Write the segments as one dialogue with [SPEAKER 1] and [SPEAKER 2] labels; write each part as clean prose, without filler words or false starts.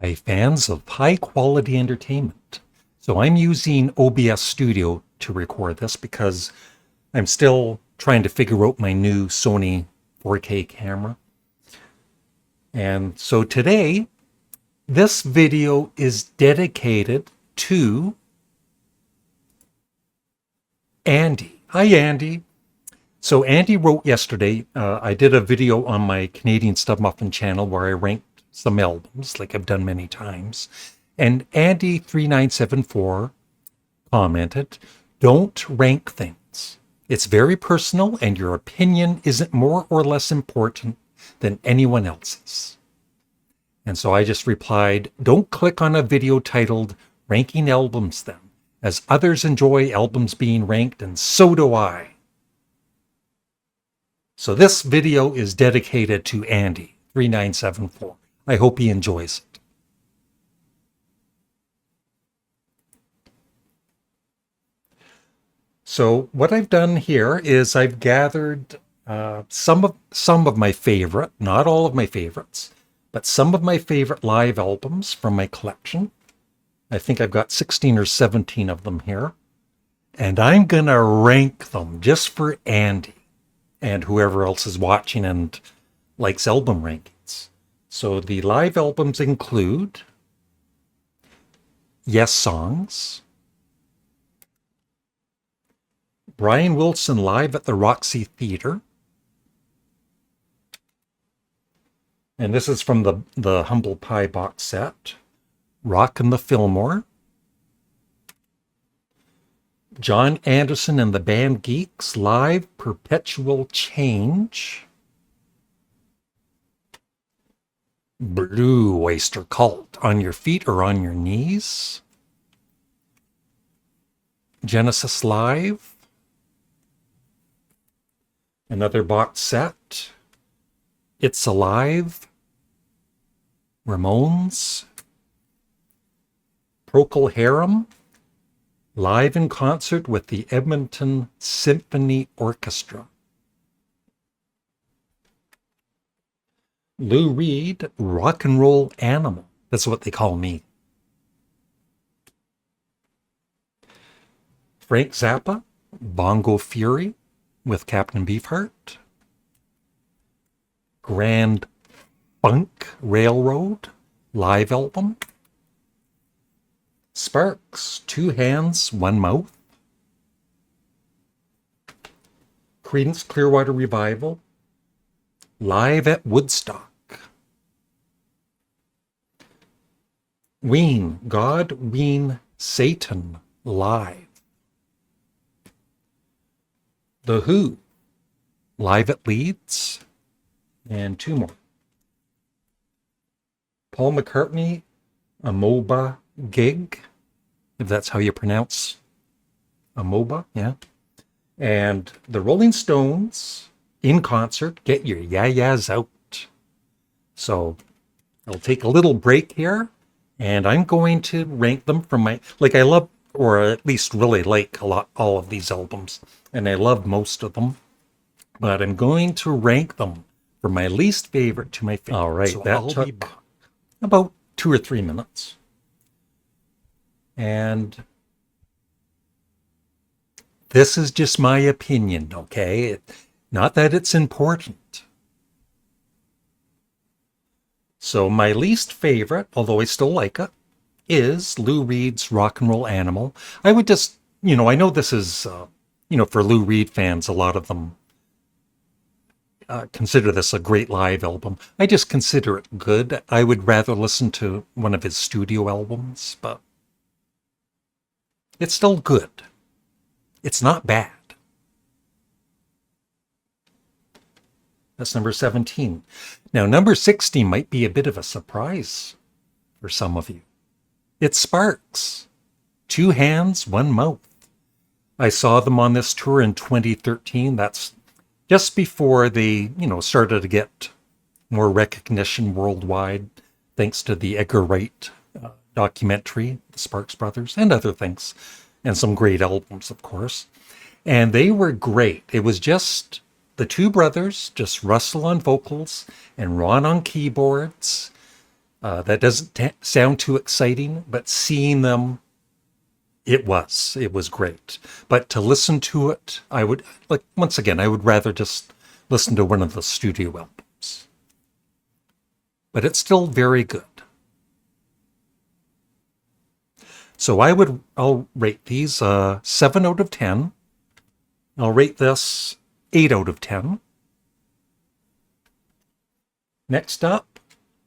[SPEAKER 1] Hi, fans of high quality entertainment. So I'm using OBS Studio to record this because I'm still trying to figure out my new Sony 4K camera. And so today, this video is dedicated to Andy. Hi, Andy. So Andy wrote yesterday, I did a video on my Canadian Studmuffin channel where I ranked some albums, like I've done many times. And Andy3974 commented, "Don't rank things. It's very personal and your opinion isn't more or less important than anyone else's." And so I just replied, "Don't click on a video titled Ranking Albums then, as others enjoy albums being ranked and so do I." So this video is dedicated to Andy3974. I hope he enjoys it. So what I've done here is I've gathered some of my favorite, not all of my favorites, but some of my favorite live albums from my collection. I think I've got 16 or 17 of them here. And I'm going to rank them just for Andy and whoever else is watching and likes album rankings. So the live albums include Yes Songs, Brian Wilson live at the Roxy Theatre, and this is from the Humble Pie box set, Rockin' the Fillmore, John Anderson and the Band Geeks live Perpetual Change, Blue Oyster Cult, On Your Feet or On Your Knees, Genesis live, another box set, It's Alive, Ramones, Procol Harum, live in concert with the Edmonton Symphony Orchestra, Lou Reed, Rock and Roll Animal. That's what they call me. Frank Zappa, Bongo Fury with Captain Beefheart, Grand Funk Railroad live album, Sparks, Two Hands, One Mouth, Creedence Clearwater Revival, live at Woodstock, Ween, God, Ween, Satan, live, The Who, live at Leeds, and two more. Paul McCartney, Amoeba Gig, if that's how you pronounce Amoeba, yeah. And the Rolling Stones in concert, Get Your Ya-Ya's Out. So I'll take a little break here, and I'm going to rank them from my, I love, or at least really like all of these albums, and I love most of them, but I'm going to rank them from my least favorite to my favorite. All right, so that took about 2 or 3 minutes. And this is just my opinion, okay? Not that it's important. So my least favorite, although I still like it, is Lou Reed's Rock and Roll Animal. I would just, I know this is, for Lou Reed fans, a lot of them consider this a great live album. I just consider it good. I would rather listen to one of his studio albums, but it's still good. It's not bad. That's number 17. Now, number 16 might be a bit of a surprise for some of you. It's Sparks. Two Hands, One Mouth. I saw them on this tour in 2013. That's just before they, started to get more recognition worldwide, thanks to the Edgar Wright documentary, The Sparks Brothers, and other things, and some great albums, of course. And they were great. It was just the two brothers, just Russell on vocals and Ron on keyboards. That doesn't sound too exciting, but seeing them, it was great. But to listen to it, I would, like, once again, I would rather just listen to one of the studio albums. But it's still very good. So I'll rate these 7 out of 10. I'll rate this 8 out of 10. Next up,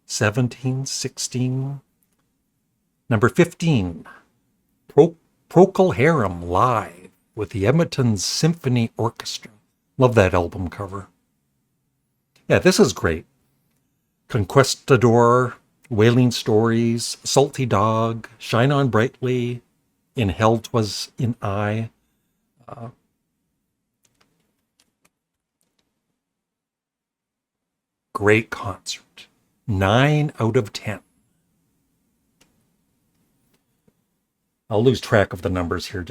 [SPEAKER 1] 17, 16. Number 15, Procol Harum Live with the Edmonton Symphony Orchestra. Love that album cover. Yeah, this is great. Conquistador, Wailing Stories, Salty Dog, Shine On Brightly, In Hell 'Twas in I. Great concert. 9 out of 10. I'll lose track of the numbers here,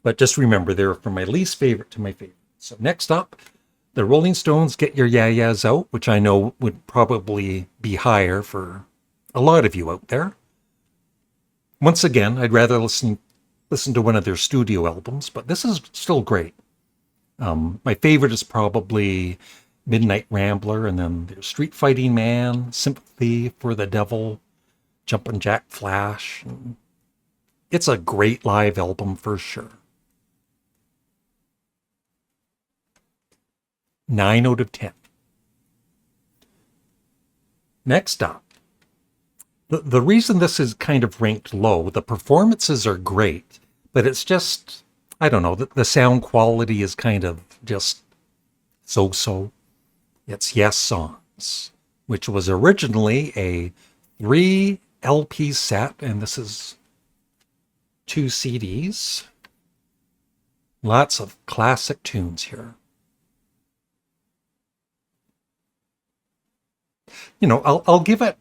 [SPEAKER 1] but just remember they're from my least favorite to my favorite. So next up, the Rolling Stones, Get Your Ya-Ya's Out, which I know would probably be higher for a lot of you out there. Once again, I'd rather listen to one of their studio albums, but this is still great. My favorite is probably Midnight Rambler, and then there's Street Fighting Man, Sympathy for the Devil, Jumpin' Jack Flash. It's a great live album for sure. 9 out of 10. Next up, the reason this is kind of ranked low, the performances are great, but it's just, I don't know, the sound quality is kind of just so-so. It's Yes Songs, which was originally a 3 LP set, and this is 2 CDs. Lots of classic tunes here. You know, I'll give it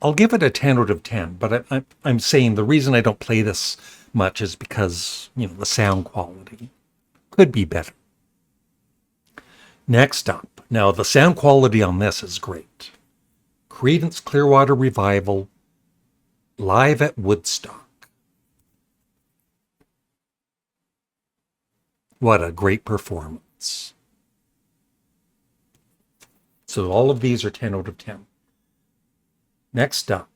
[SPEAKER 1] a 10 out of 10, but I'm saying the reason I don't play this much is because, you know, the sound quality could be better. Next up, now the sound quality on this is great. Creedence Clearwater Revival, Live at Woodstock. What a great performance. So all of these are 10 out of 10. Next up,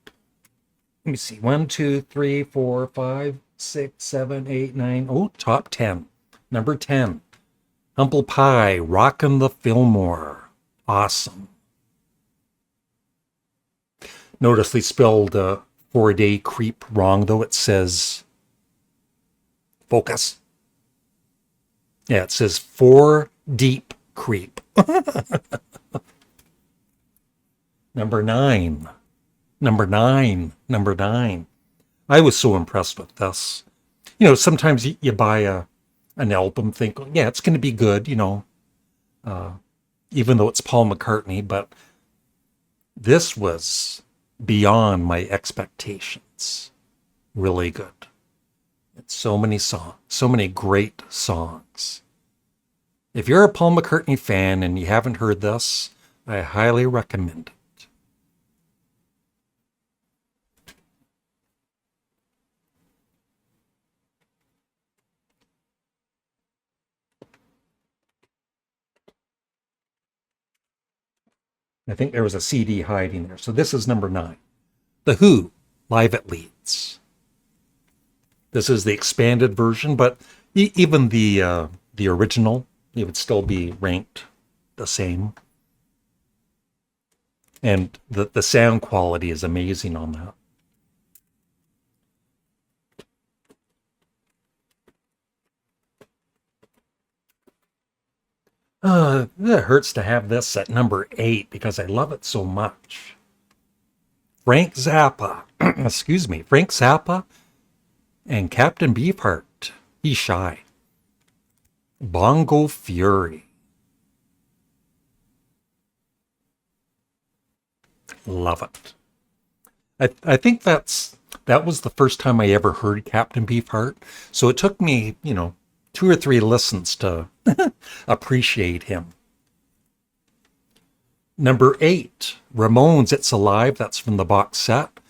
[SPEAKER 1] let me see, 1, 2, 3, 4, 5, 6, 7, 8, 9. Oh, top 10. Number 10, Humble Pie, Rockin' the Fillmore. Awesome. Notice they spelled 4-day creep wrong, though. It says, focus. Yeah, it says 4 deep creep. Number 9. Number 9. Number 9. I was so impressed with this. You know, sometimes you buy an album thinking, yeah, it's going to be good, you know, even though it's Paul McCartney, but this was beyond my expectations. Really good. It's so many songs, so many great songs. If you're a Paul McCartney fan and you haven't heard this, I highly recommend it. I think there was a CD hiding there. So this is number 9. The Who, Live at Leeds. This is the expanded version, but even the original, it would still be ranked the same. And the sound quality is amazing on that. It hurts to have this at number 8 because I love it so much. Frank Zappa, excuse me, Frank Zappa and Captain Beefheart, He's Shy. Bongo Fury. Love it. I think that was the first time I ever heard Captain Beefheart. So it took me, 2 or 3 listens to appreciate him. Number 8, Ramones, It's Alive. That's from the box set.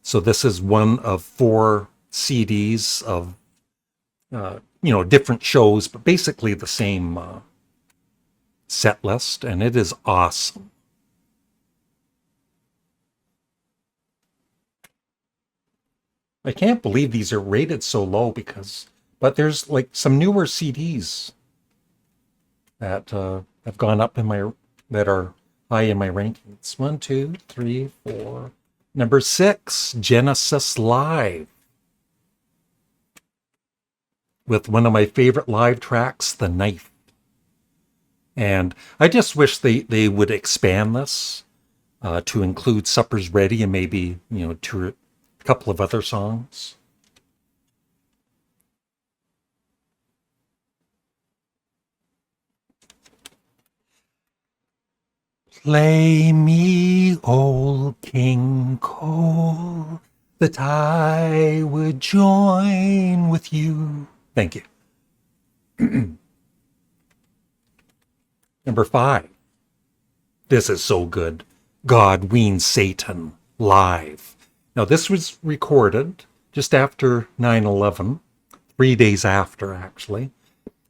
[SPEAKER 1] So this is one of 4 CDs of, different shows, but basically the same set list, and it is awesome. I can't believe these are rated so low but there's like some newer CDs that have gone up that are high in my rankings. 1, 2, 3, 4. Number 6, Genesis Live. With one of my favorite live tracks, The Knife. And I just wish they would expand this to include Supper's Ready and maybe, a couple of other songs. Play me, old King Cole, that I would join with you. Thank you. Number 5. This is so good. God Weans Satan Live. Now, this was recorded just after 9/11, 3 days after, actually.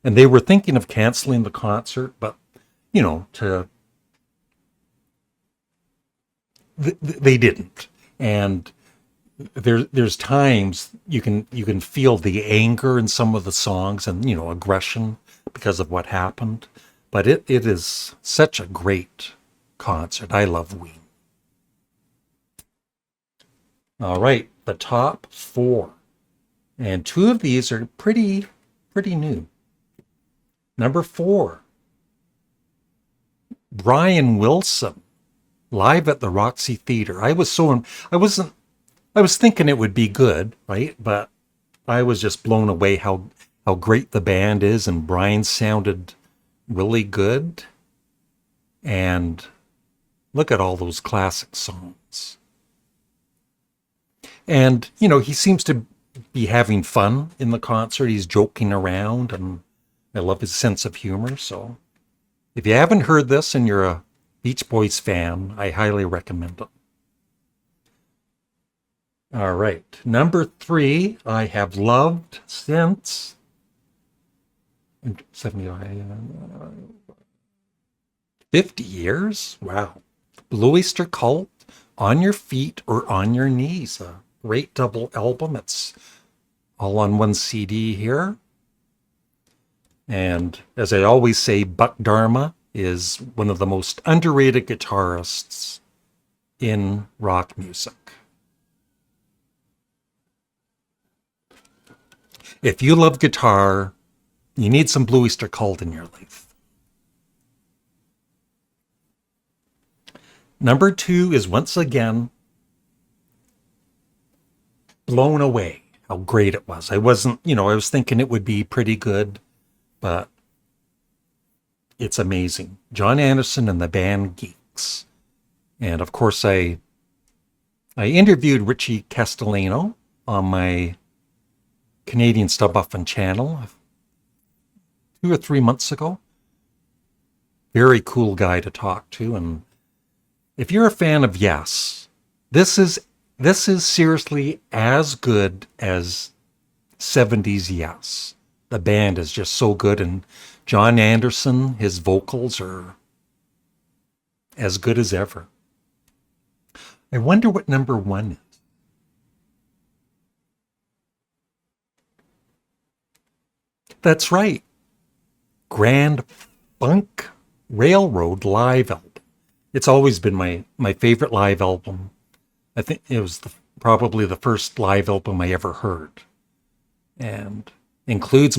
[SPEAKER 1] And they were thinking of canceling the concert, but, they didn't. And there's times you can feel the anger in some of the songs and, aggression because of what happened. But it is such a great concert. I love Ween. All right, the top 4. And 2 of these are pretty new. Number 4, Brian Wilson, Live at the Roxy Theater. I was thinking it would be good, right? But I was just blown away how great the band is, and Brian sounded really good. And look at all those classic songs. And, he seems to be having fun in the concert. He's joking around, and I love his sense of humor. So if you haven't heard this and you're a Beach Boys fan, I highly recommend it. All right. Number 3, I have loved since 50 years. Wow. Blue Oyster Cult, On Your Feet or On Your Knees. A great double album. It's all on one CD here. And as I always say, Buck Dharma is one of the most underrated guitarists in rock music. If you love guitar, you need some Blue Oyster Cult in your life. Number 2 is once again blown away how great it was. I was thinking it would be pretty good, but it's amazing. John Anderson and the band Geeks. And of course, I interviewed Richie Castellano on my Canadian Studmuffin channel 2 or 3 months ago. Very cool guy to talk to. And if you're a fan of Yes, this is seriously as good as 70s Yes. The band is just so good, and John Anderson, his vocals are as good as ever. I wonder what number 1 is. That's right. Grand Funk Railroad live album. It's always been my favorite live album. I think it was probably the first live album I ever heard. And includes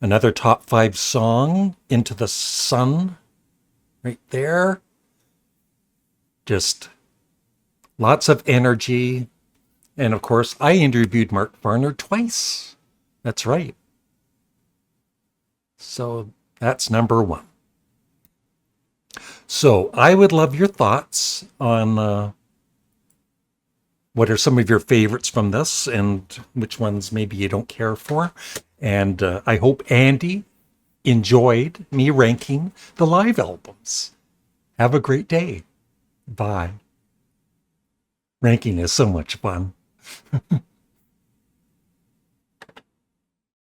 [SPEAKER 1] another top 5 song, Into the Sun, right there. Just lots of energy. And of course, I interviewed Mark Farner twice. That's right. So that's number 1. So I would love your thoughts on what are some of your favorites from this and which ones maybe you don't care for. And I hope Andy enjoyed me ranking the live albums. Have a great day. Bye. Ranking is so much fun.